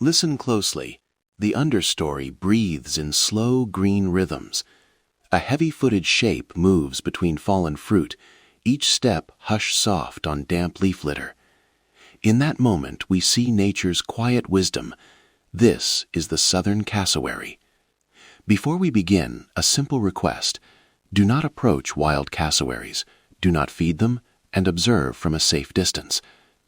Listen closely. The understory breathes in slow green rhythms. A heavy-footed shape moves between fallen fruit, each step hush-soft on damp leaf litter. In that moment, we see nature's quiet wisdom. This is the southern cassowary. Before we begin, a simple request. Do not approach wild cassowaries. Do not feed them, and observe from a safe distance.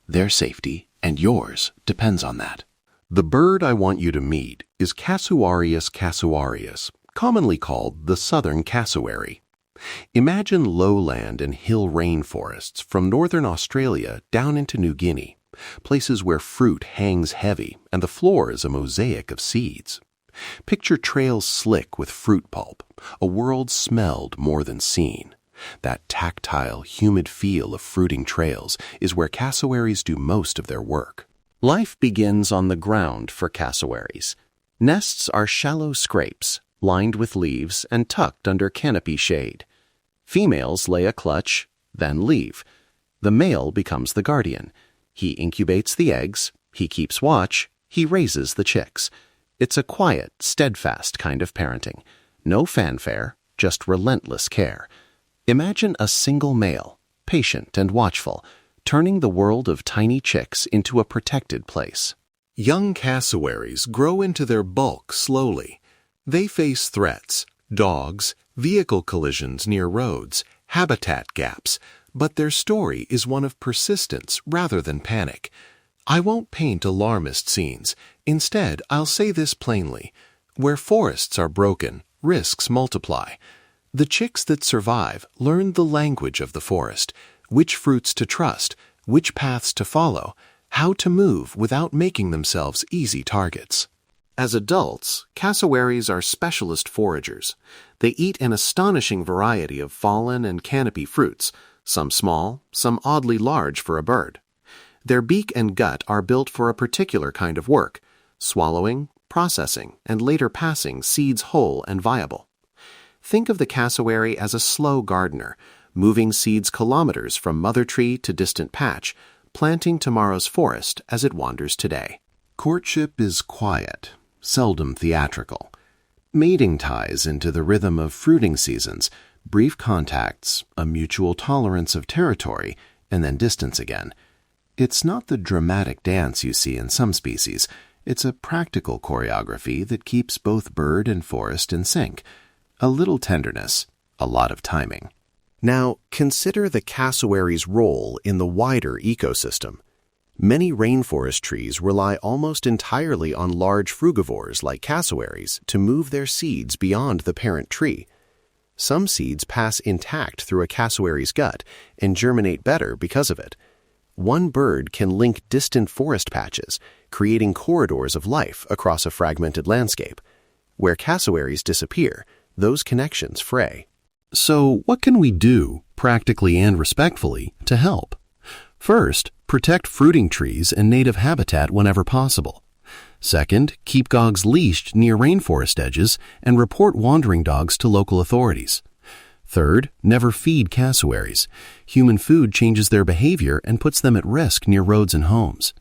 Their safety and yours depends on that. The bird I want you to meet is Cassowarius cassowarius, commonly called the southern cassowary. Imagine lowland and hill rainforests from northern Australia down into New Guinea, places where fruit hangs heavy and the floor is a mosaic of seeds. Picture trails slick with fruit pulp, a world smelled more than seen. That tactile, humid feel of fruiting trails is where cassowaries do most of their work. Life begins on the ground for cassowaries. Nests are shallow scrapes, lined with leaves and tucked under canopy shade. Females lay a clutch, then leave. The male becomes the guardian. He incubates the eggs, he keeps watch, he raises the chicks. It's a quiet, steadfast kind of parenting. No fanfare, just relentless care. Imagine a single male, patient and watchful, turning the world of tiny chicks into a protected place. Young cassowaries grow into their bulk slowly. They face threats, dogs, vehicle collisions near roads, habitat gaps, but their story is one of persistence rather than panic. I won't paint alarmist scenes. Instead, I'll say this plainly. Where forests are broken, risks multiply. The chicks that survive learn the language of the forest, which fruits to trust, which paths to follow, how to move without making themselves easy targets. As adults, cassowaries are specialist foragers. They eat an astonishing variety of fallen and canopy fruits, some small, some oddly large for a bird. Their beak and gut are built for a particular kind of work, swallowing, processing, and later passing seeds whole and viable. Think of the cassowary as a slow gardener, moving seeds kilometers from mother tree to distant patch, planting tomorrow's forest as it wanders today. Courtship is quiet, seldom theatrical. Mating ties into the rhythm of fruiting seasons, brief contacts, a mutual tolerance of territory, and then distance again. It's not the dramatic dance you see in some species. It's a practical choreography that keeps both bird and forest in sync. A little tenderness, a lot of timing. Now, consider the cassowary's role in the wider ecosystem. Many rainforest trees rely almost entirely on large frugivores like cassowaries to move their seeds beyond the parent tree. Some seeds pass intact through a cassowary's gut and germinate better because of it. One bird can link distant forest patches, creating corridors of life across a fragmented landscape. Where cassowaries disappear, those connections fray. So, what can we do, practically and respectfully, to help? First, protect fruiting trees and native habitat whenever possible. Second, keep dogs leashed near rainforest edges and report wandering dogs to local authorities. Third, never feed cassowaries. Human food changes their behavior and puts them at risk near roads and homes.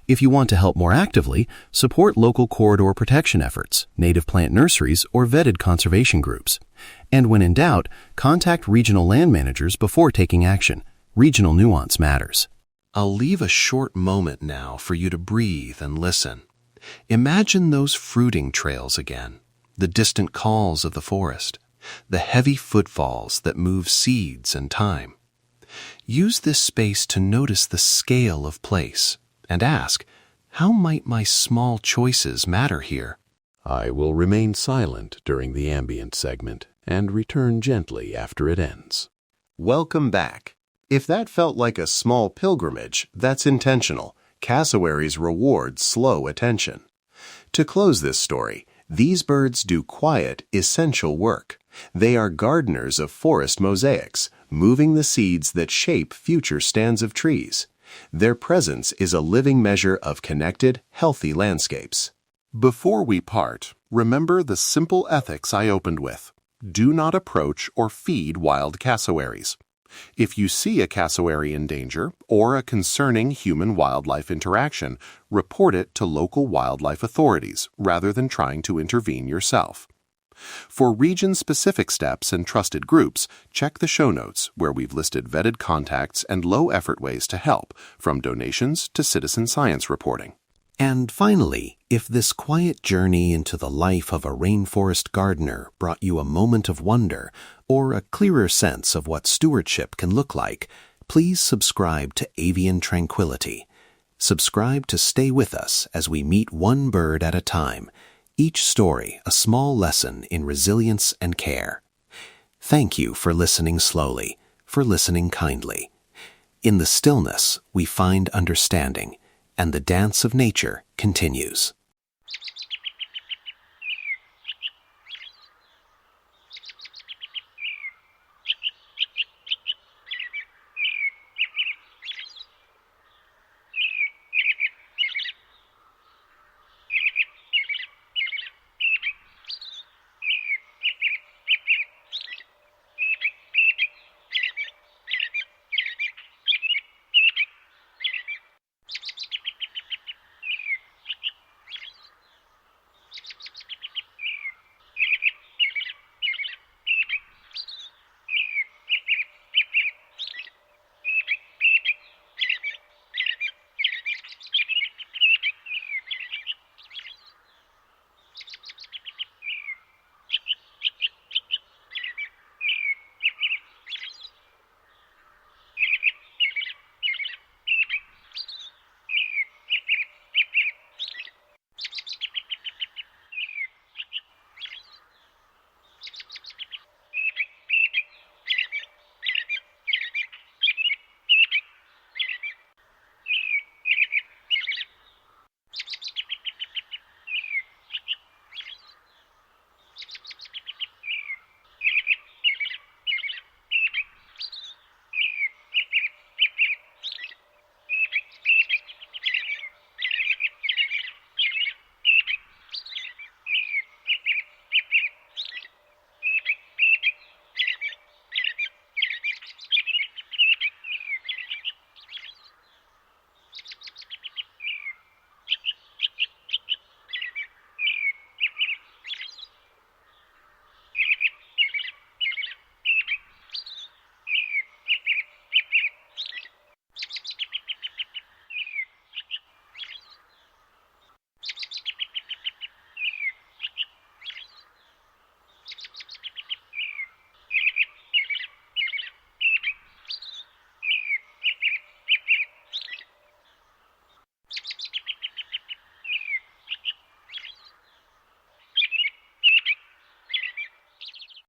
If you want to help more actively, support local corridor protection efforts, native plant nurseries, or vetted conservation groups. And when in doubt, contact regional land managers before taking action. Regional nuance matters. I'll leave a short moment now for you to breathe and listen. Imagine those fruiting trails again, the distant calls of the forest, the heavy footfalls that move seeds and time. Use this space to notice the scale of place and ask, how might my small choices matter here? I will remain silent during the ambient segment and return gently after it ends. Welcome back. If that felt like a small pilgrimage, that's intentional. Cassowaries reward slow attention. To close this story, these birds do quiet, essential work. They are gardeners of forest mosaics, moving the seeds that shape future stands of trees. Their presence is a living measure of connected, healthy landscapes. Before we part, remember the simple ethics I opened with. Do not approach or feed wild cassowaries. If you see a cassowary in danger or a concerning human-wildlife interaction, report it to local wildlife authorities rather than trying to intervene yourself. For region-specific steps and trusted groups, check the show notes where we've listed vetted contacts and low-effort ways to help, from donations to citizen science reporting. And finally, if this quiet journey into the life of a rainforest gardener brought you a moment of wonder or a clearer sense of what stewardship can look like, please subscribe to Avian Tranquility. Subscribe to stay with us as we meet one bird at a time, each story a small lesson in resilience and care. Thank you for listening slowly, for listening kindly. In the stillness, we find understanding, and the dance of nature continues.